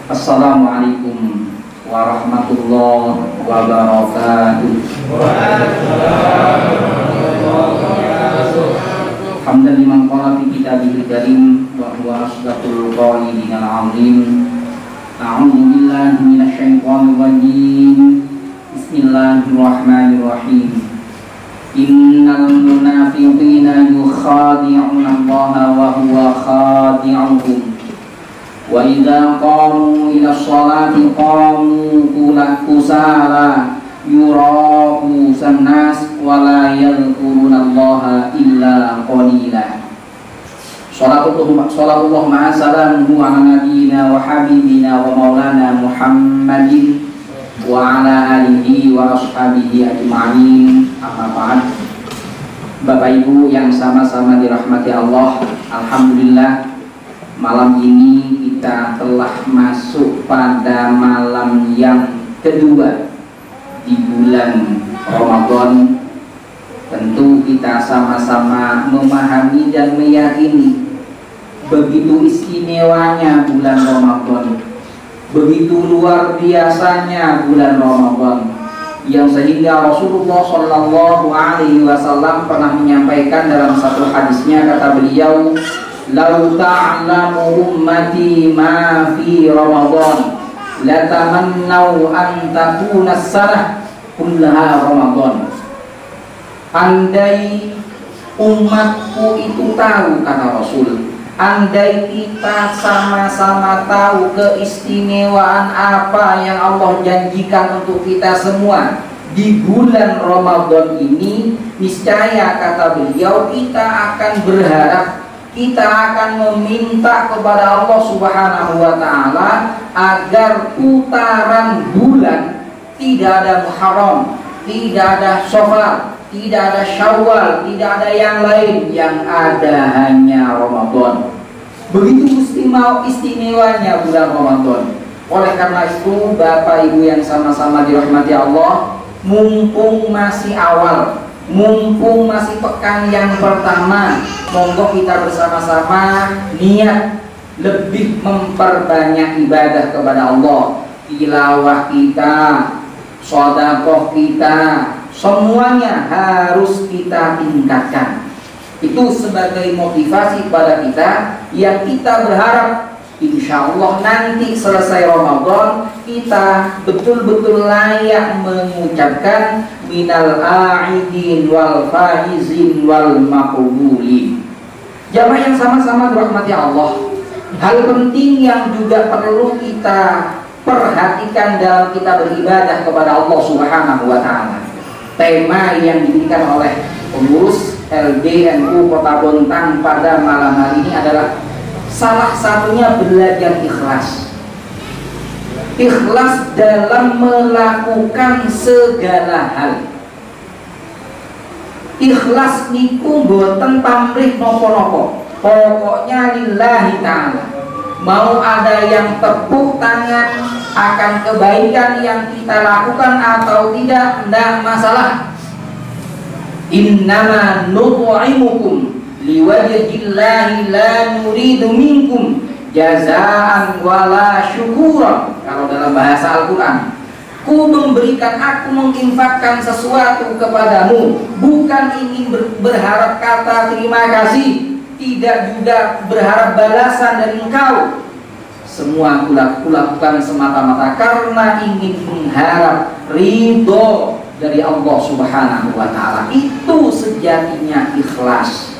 Assalamualaikum warahmatullahi wabarakatuh. Hamdan liman qala fi kitabil karim wa huwa asdaqul qailin al-azim. A'udzu billahi minasy syaithanir rajim. Bismillahirrahmanirrahim. Innal munafiqina yukhadi'una Allaha wa huwa khadi'uhum. Wa idza qamu ila sholati qamu kusala yura'usan nas wa la yadhkuruna Allaha illa qalila. Sallallahu ma'a salamuhu ala nabiyyina wa habibina wa maulana Muhammadin wa ala alihi wa ashabihi ajma'in. Amma ba'd. Bapak Ibu yang sama-sama dirahmati Allah, alhamdulillah malam ini kita telah masuk pada malam yang kedua di bulan Ramadan. Tentu kita sama-sama memahami dan meyakini begitu istimewanya bulan Ramadan, begitu luar biasanya bulan Ramadan, yang sehingga Rasulullah Shallallahu Alaihi Wasallam pernah menyampaikan dalam satu hadisnya, kata beliau, "Lau ta'lamu ummati ma fi Ramadan, latamannau an takuna as-sanah kullaha Ramadan." Andai umatku itu tahu, kata Rasul, andai kita sama-sama tahu keistimewaan apa yang Allah janjikan untuk kita semua di bulan Ramadan ini, niscaya, kata beliau, kita akan berharap, kita akan meminta kepada Allah Subhanahu wa Ta'ala agar putaran bulan tidak ada Muharram, tidak ada Syawal, tidak ada Syawal, tidak ada yang lain, yang ada hanya Ramadan. Begitu istimewanya bulan Ramadan. Oleh karena itu, Bapak Ibu yang sama-sama dirahmati Allah, mumpung masih awal, mumpung masih pekan yang pertama, monggo kita bersama-sama niat lebih memperbanyak ibadah kepada Allah. Tilawah kita, sedekah kita, semuanya harus kita tingkatkan. Itu sebagai motivasi kepada kita, yang kita berharap insya Allah nanti selesai Ramadan kita betul-betul layak mengucapkan minal a'idin wal faizin wal maqbulin. Jamaah yang sama-sama dirahmati Allah, hal penting yang juga perlu kita perhatikan dalam kita beribadah kepada Allah Subhanahu wa Ta'ala. Tema yang diberikan oleh pengurus LDNU Kota Bontang pada malam hari ini adalah salah satunya belajar ikhlas. Ikhlas dalam melakukan segala hal. Ikhlas niku boten pamrih nopo-nopo, pokoknya lillahi ta'ala. Mau ada yang tepuk tangan akan kebaikan yang kita lakukan atau tidak masalah. Innama nut'imukum liwajhillahi la nuridu minkum jazaan wala syukura. Kalau dalam bahasa Al-Quran, ku memberikan, aku menginfakkan sesuatu kepadamu, bukan ingin berharap kata terima kasih, tidak juga berharap balasan dari engkau. Semua kulakukan semata-mata karena ingin mengharap ridho dari Allah Subhanahu wa Ta'ala. Itu sejatinya ikhlas.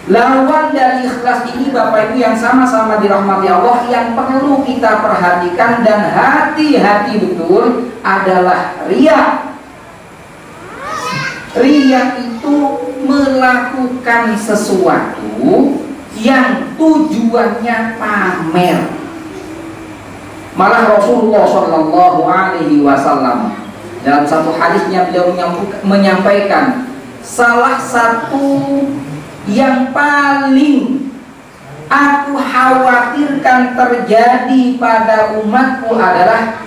Lawan dari ikhlas ini, Bapak Ibu yang sama-sama dirahmati Allah, yang perlu kita perhatikan dan hati-hati betul adalah riya. Riya itu melakukan sesuatu yang tujuannya pamer. Malah Rasulullah Shallallahu Alaihi Wasallam dalam satu hadisnya beliau menyampaikan, salah satu yang paling aku khawatirkan terjadi pada umatku adalah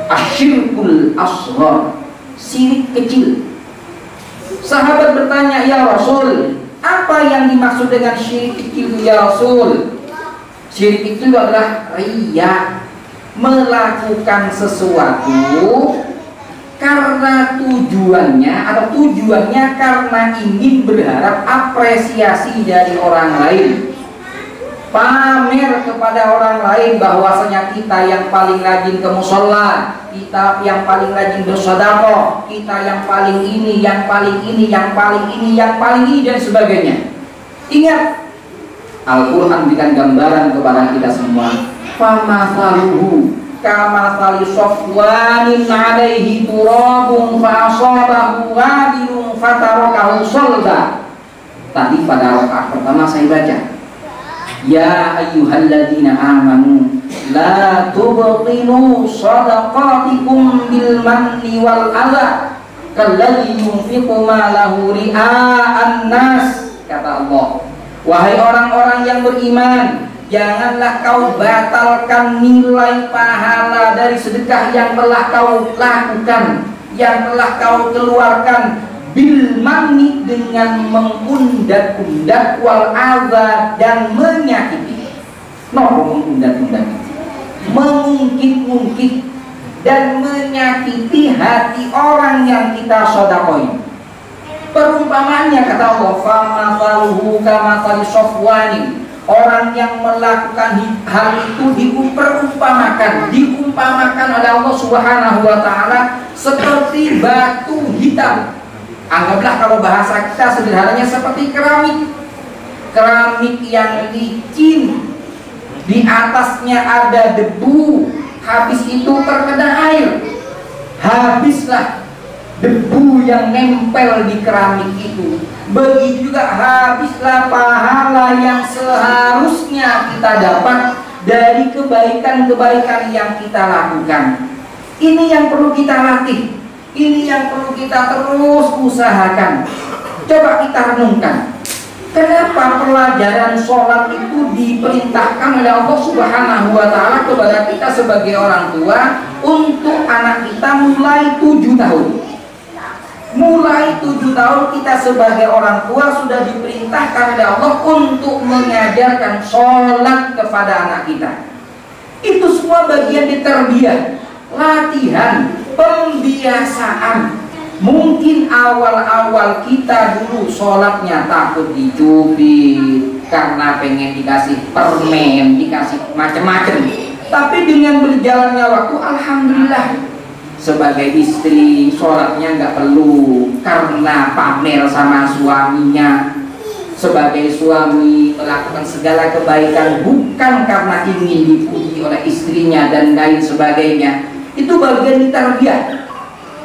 asyirkul asghar, syirik kecil. Sahabat bertanya, ya Rasul, apa yang dimaksud dengan syirik kecil ya Rasul? Syirik itu adalah riya, melakukan sesuatu karena tujuannya karena ingin berharap apresiasi dari orang lain, pamer kepada orang lain bahwasanya kita yang paling rajin ke musola, kita yang paling rajin bersedekah, kita yang paling ini, yang paling ini, yang paling ini, yang paling ini, dan sebagainya. Ingat, Al-Quran berikan gambaran kepada kita semua. Famathaluhu kamathali safwanin alaihi turabun fa'asabahu wabilun fatarakahu shalda. Tadi pada rakaat pertama saya baca, ya ayyuhalladzina amanu la tubtilu shadaqatikum bil manni wal adha kalladzi yunfiqu malahu ria'an nas. Kata Allah, wahai orang-orang yang beriman, janganlah kau batalkan nilai pahala dari sedekah yang telah kau lakukan, yang telah kau keluarkan, bil manni, dengan mengundak-undak, wal adha, dan menyakiti. Mengundak-undak, mengungkit-ungkit dan menyakiti hati orang yang kita sedekahkan. Perumpamaannya, kata Allah, famathaluhu kamathali safwanin, orang yang melakukan hal itu diumpamakan oleh Allah Subhanahu wa taala seperti batu hitam. Anggaplah kalau bahasa kita sederhananya seperti keramik yang licin, di atasnya ada debu, habis itu terkena air, habislah debu yang nempel di keramik itu. Begitu juga habislah pahala yang seharusnya kita dapat dari kebaikan-kebaikan yang kita lakukan. Ini yang perlu kita latih, ini yang perlu kita terus usahakan. Coba kita renungkan, kenapa pelajaran sholat itu diperintahkan oleh Allah Subhanahu wa taala kepada kita sebagai orang tua untuk anak kita mulai 7 tahun. Mulai 7 tahun kita sebagai orang tua sudah diperintahkan oleh Allah untuk mengajarkan sholat kepada anak kita. Itu semua bagian dari tarbiyah, latihan, pembiasaan. Mungkin awal-awal kita dulu sholatnya takut dicubit karena pengen dikasih permen, dikasih macam-macam. Tapi dengan berjalannya waktu, alhamdulillah, sebagai istri sholatnya nggak perlu karena pamer sama suaminya. Sebagai suami melakukan segala kebaikan bukan karena ingin dipuji oleh istrinya dan lain sebagainya. Itu bagian tarbiyah.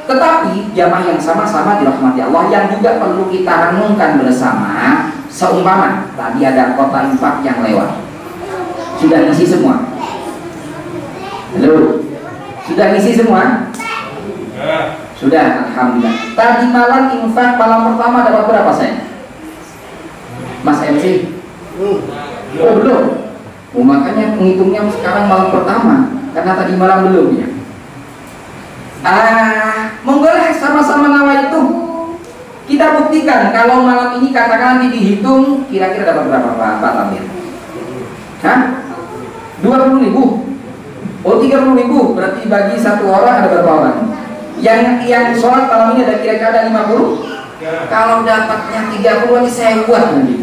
Tetapi jamaah yang sama-sama dirahmati Allah, yang juga perlu kita renungkan bersama, seumpama tadi ada kota infak yang lewat, sudah ngisi semua? Halo, sudah ngisi semua? Sudah, alhamdulillah. Tadi malam infak malam pertama dapat berapa saya? Mas MC? Oh belum. Oh, makanya menghitungnya sekarang malam pertama, karena tadi malam belum ya. Monggolah sama-sama nawa itu. Kita buktikan kalau malam ini katakan nanti dihitung kira-kira dapat berapa Pak Tamir? Hah? 20.000? Oh 30.000, berarti bagi satu orang ada berapa orang? Yang sholat malam ini ada kira-kira ada 50? Kalau dapatnya 30 lagi saya buat nanti.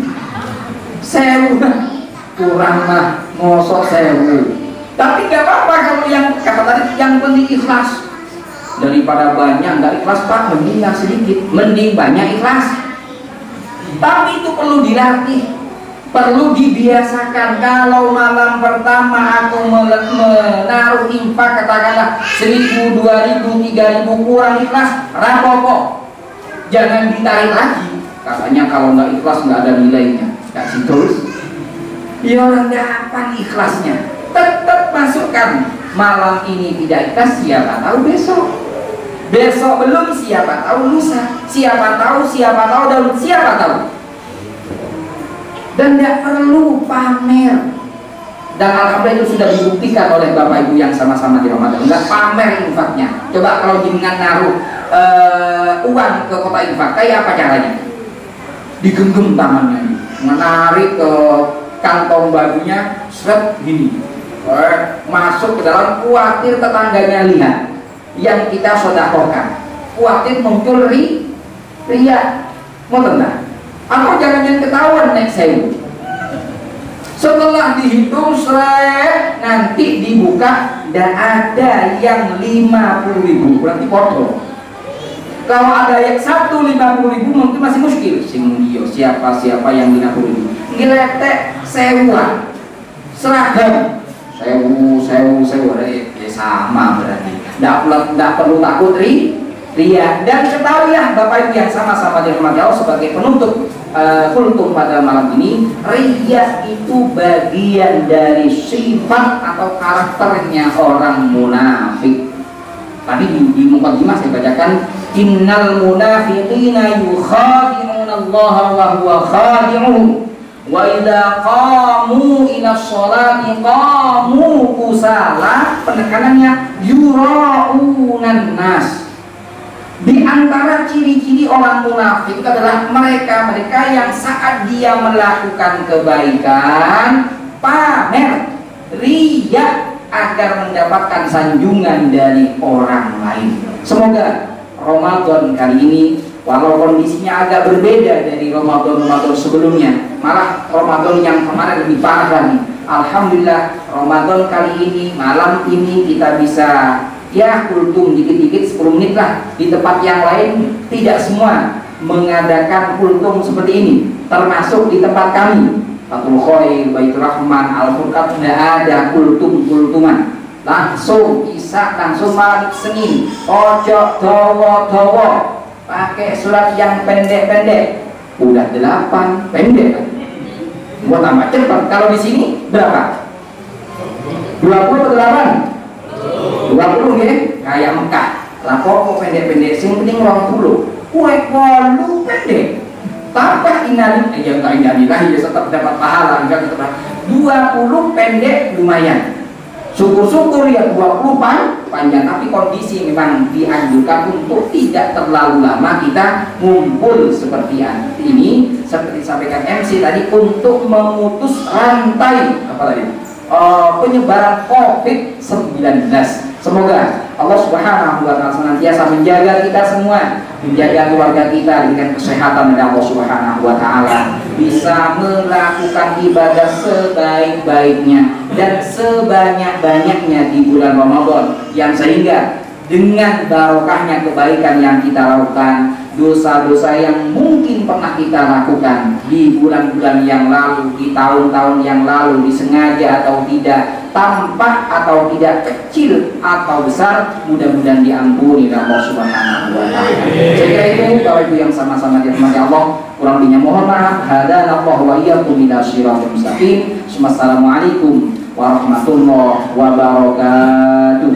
Sewu kurang mah ngosok sewu. Tapi gak apa-apa kalau yang kata tadi yang penting ikhlas. Daripada banyak nggak ikhlas Pak, mending yang sedikit, mending banyak ikhlas. Tapi itu perlu dilatih, perlu dibiasakan. Kalau malam pertama aku menaruh infak katakanlah 1.000, 2.000, 3.000 kurang ikhlas, rapopo, jangan ditarik lagi. Katanya kalau nggak ikhlas nggak ada nilainya. Kasih terus. Ya orang dapat ikhlasnya, tetap masukkan. Malam ini tidak ikhlas, siapa tahu besok. Besok belum, siapa tahu lusa. Siapa tahu dan siapa tahu. Dan tidak perlu pamer. Dan alhamdulillah itu sudah dibuktikan oleh Bapak Ibu yang sama-sama di Ramadan. Enggak pamer infaknya. Coba kalau jenengan naruh uang ke kota infak, kayak apa caranya? Digenggam tangannya, menarik ke kantong bajunya seret gini, masuk ke dalam, khawatir tetangganya lihat yang kita sedekahkan, khawatir muncul ria, mau tenang atau jangan ketahuan naik sewu. Setelah dihitung seret, nanti dibuka dan ada yang 50.000, berarti kotor. Kalau ada yang 150.000 mungkin masih muskil. Siapa yang 50.000? Ngiletek sewa, seragam, sewu, ya sama berarti. Tidak perlu takut ria. Dan ketahuilah Bapak Ibu yang sama-sama dirahmati Allah, sebagai penutup kultum pada malam ini, ria itu bagian dari sifat atau karakternya orang munafik. Tadi di muqaddimah saya bacakan, innal munafiqina yukhadi'una Allah wa huwa khadi'uhum wa idza qamu ila sholati qamu kusala, penekanannya yura'unan nas. Di antara ciri-ciri orang munafik adalah mereka yang saat dia melakukan kebaikan pamer, riya, agar mendapatkan sanjungan dari orang lain. Semoga Ramadan kali ini, walau kondisinya agak berbeda dari Ramadan sebelumnya, malah Ramadan yang kemarin lebih parah lagi, alhamdulillah Ramadan kali ini, malam ini kita bisa ya kultum dikit-dikit 10 menit lah. Di tempat yang lain tidak semua mengadakan kultum seperti ini, termasuk di tempat kami Fathul Khair, Baitur Rahman, Al-Furqan, tidak ada kultuman. Langsung Isya, langsung Malam Senin, ojo dowo pakai surat yang pendek-pendek. Udah 8 pendek kan? Buat tambah cepat. Kalau di sini berapa? 20 atau 8? 20 ya? Kayak Mekah. Lah pokok pendek-pendek, sing penting 20. Kue kolu pendek. Tanpa inali, ya enggak inalilah, ya tetap dapat pahala, enggak tetap 20 pendek lumayan. Syukur-syukur ya 20 panjang, tapi kondisi memang dianjurkan untuk tidak terlalu lama kita ngumpul seperti ini, seperti disampaikan MC tadi, untuk memutus rantai apa tadi? Penyebaran COVID-19. Semoga Allah Subhanahu wa Ta'ala senantiasa menjaga kita semua, menjaga keluarga kita dengan kesehatan dari Allah Subhanahu wa Ta'ala, bisa melakukan ibadah sebaik-baiknya dan sebanyak-banyaknya di bulan Ramadan, yang sehingga dengan barokahnya kebaikan yang kita lakukan, dosa-dosa yang mungkin pernah kita lakukan di bulan-bulan yang lalu, di tahun-tahun yang lalu, disengaja atau tidak, tampak atau tidak, kecil atau besar, mudah-mudahan diampuni oleh Allah Subhanahu wa Ta'ala. Saya kira itu Bapak Ibu yang sama-sama dirahmati Allah, kurang lebihnya mohon maaf. Hadanallahu wa iyyakum ila shiratal mustaqim. Assalamualaikum warahmatullahi wabarakatuh.